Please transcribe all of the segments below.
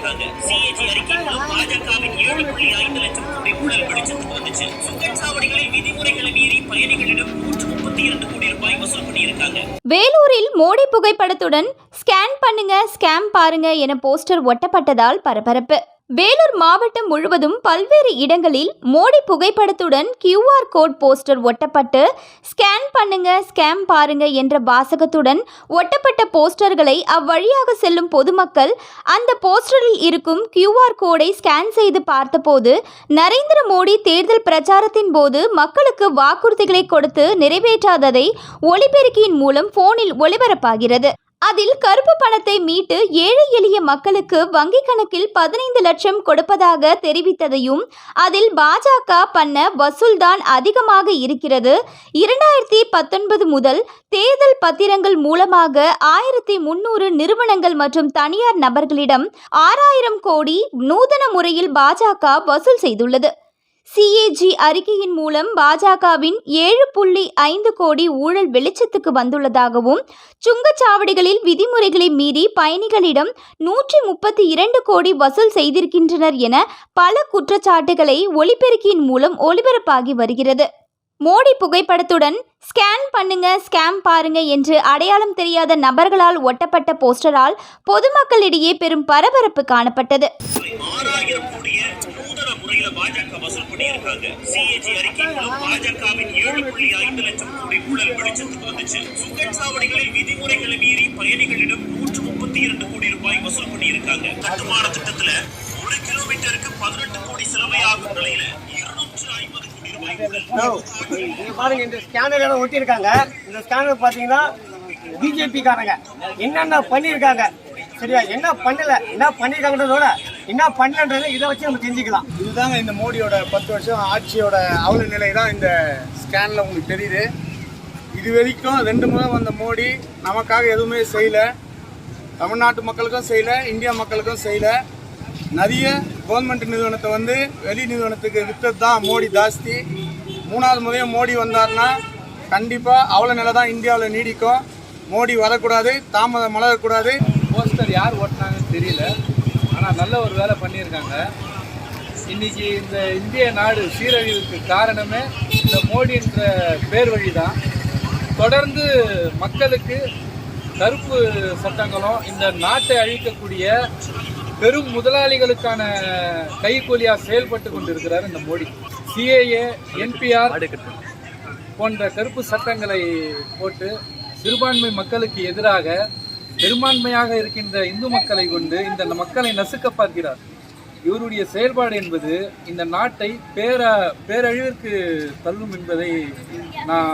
பண்ணியிருக்காங்க. சிஏஜி அறிக்கை மூலம் பாஜகவின் 7.5 லட்சம் கோடி ஊழல் வெளிச்சத்துக்கு வந்துச்சு. சுங்கச்சாவடிகளில் விதிமுறைகளை மீறி பயணிகளிடம் 132 கோடி ரூபாய் வசூல் பண்ணியிருக்காங்க. வேலூரில் மோடி புகைப்படத்துடன் ஸ்கேன் பண்ணுங்க ஸ்கேம் பாருங்க என போஸ்டர் ஒட்டப்பட்டதால் பரபரப்பு. வேலூர் மாவட்டம் முழுவதும் பல்வேறு இடங்களில் மோடி புகைப்படத்துடன் QR கோட் போஸ்டர் ஒட்டப்பட்டு ஸ்கேன் பண்ணுங்க ஸ்கேம் பாருங்க என்ற வாசகத்துடன் ஒட்டப்பட்ட போஸ்டர்களை அவ்வழியாக செல்லும் பொதுமக்கள் அந்த போஸ்டரில் இருக்கும் QR கோடை ஸ்கேன் செய்து பார்த்தபோது நரேந்திர மோடி தேர்தல் பிரச்சாரத்தின் போது மக்களுக்கு வாக்குறுதிகளை கொடுத்து நிறைவேற்றாததை ஒலிபெருக்கியின் மூலம் போனில் ஒளிபரப்பாகிறது. அதில் கருப்பு பணத்தை மீட்டு ஏழை எளிய மக்களுக்கு வங்கி கணக்கில் 15 லட்சம் கொடுப்பதாக தெரிவித்ததையும் அதில் பாஜக பண்ண வசூல்தான் அதிகமாக இருக்கிறது. 2019 முதல் தேர்தல் பத்திரங்கள் மூலமாக 1300 நிறுவனங்கள் மற்றும் தனியார் நபர்களிடம் 6000 கோடி நூதன முறையில் பாஜக வசூல் செய்துள்ளது. சிஏஜி அறிக்கையின் மூலம் பாஜகவின் 7.5 கோடி ஊழல் வெளிச்சத்துக்கு வந்துள்ளதாகவும் சுங்கச்சாவடிகளில் விதிமுறைகளை மீறி பயணிகளிடம் 132 கோடி வசூல் செய்திருக்கின்றனர் என பல குற்றச்சாட்டுகளை ஒலிபெருக்கியின் மூலம் ஒளிபரப்பாகி வருகிறது. மோடி புகைப்படத்துடன் ஸ்கேன் பண்ணுங்க ஸ்கேம் பாருங்க என்று அடையாளம் தெரியாத நபர்களால் ஒட்டப்பட்ட போஸ்டரால் பொதுமக்களிடையே பெரும் பரபரப்பு காணப்பட்டது. பாஜக வசூல் பண்ணியிருக்காங்க. சிஏஜி அறிக்கை மூலம் பாஜகவின் 7.5 லட்சம் கோடி ஊழல் வெளிச்சத்துக்கு வந்துச்சு. சுங்கச்சாவடிகளில் விதிமுறைகளை மீறி பயணிகளிடம் 132 கோடி ரூபாய் வசூல் பண்ணியிருக்காங்க. கட்டுமான திட்டத்துல 1 கிலோமீட்டருக்கு 18 கோடி செலவையாகும் நிலையில 250 கோடி ரூபாய் பாருங்க. இந்த ஸ்கேனர் ஒட்டி இருக்காங்க. இந்த ஸ்கேனர் பாத்தீங்கன்னா பிஜேபி காரங்க என்னென்ன பண்ணிருக்காங்க, சரியா, என்ன பண்ணல, என்ன பண்ணிருக்காங்கன்றதோட என்ன பண்ணலன்றதை இதை வச்சு நம்ம தெரிஞ்சுக்கலாம். இதுதாங்க இந்த மோடியோட 10 வருஷம் ஆட்சியோட அவல நிலை தான் இந்த ஸ்கேனில் உங்களுக்கு தெரியுது. இது வரைக்கும் 2 முறை வந்த மோடி நமக்காக எதுவுமே செய்யலை. தமிழ்நாட்டு மக்களுக்கும் செய்யலை, இந்தியா மக்களுக்கும் செய்யலை. நிறைய கவர்மெண்ட் நிறுவனத்தை வெளி நிறுவனத்துக்கு விற்றது தான் மோடி ஜாஸ்தி. 3வது முறையும் மோடி வந்தார்னா கண்டிப்பாக அவல நிலை தான் இந்தியாவில் நீடிக்கும். மோடி வரக்கூடாது, தாமதம் மலரக்கூடாது. போஸ்டர் யார் ஓட்டினாங்கன்னு தெரியல, ஆனால் நல்ல ஒரு வேலை பண்ணியிருக்காங்க. இன்றைக்கி இந்த இந்திய நாடு சீரழிவுக்கு காரணமே இந்த மோடின்ற பேர் வழி தான். தொடர்ந்து மக்களுக்கு கருப்பு சட்டங்களும் இந்த நாட்டை அழிக்கக்கூடிய பெரும் முதலாளிகளுக்கான கைக்கூலியாக செயல்பட்டு கொண்டிருக்கிறார் இந்த மோடி. CAA, NPR போன்ற கருப்பு சட்டங்களை போட்டு சிறுபான்மை மக்களுக்கு எதிராக பெரும்பான்மையாக இருக்கின்ற இந்து மக்களை கொண்டு இந்த மக்களை நசுக்க பார்க்கிறார். இவருடைய செயல்பாடு என்பது இந்த நாட்டை பேரழிவிற்கு தள்ளும் என்பதை நான்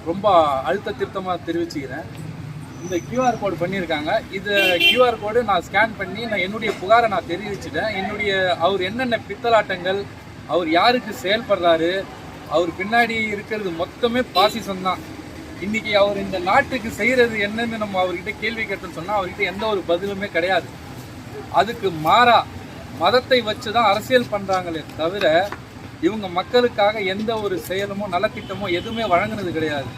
ரொம்ப அழுத்த திருத்தமாக தெரிவிச்சுக்கிறேன். இந்த QR கோடு பண்ணியிருக்காங்க. இது QR கோடு நான் ஸ்கேன் பண்ணி என்னுடைய புகாரை நான் தெரிவிச்சிட்டேன். அவர் என்னென்ன பித்தலாட்டங்கள், அவர் யாருக்கு செயல்படுறாரு, அவர் பின்னாடி இருக்கிறது மொத்தமே பாசிசம் தான். இன்றைக்கி அவர் இந்த நாட்டுக்கு செய்கிறது என்னன்னு நம்ம அவர்கிட்ட கேள்வி கேட்டோன்னு சொன்னால் அவர்கிட்ட எந்த ஒரு பதிலுமே கிடையாது. அதுக்கு மாறா மதத்தை வச்சு தான் அரசியல் பண்ணுறாங்களே தவிர இவங்க மக்களுக்காக எந்த ஒரு செயலுமோ நலத்திட்டமோ எதுவுமே வழங்கினது கிடையாது.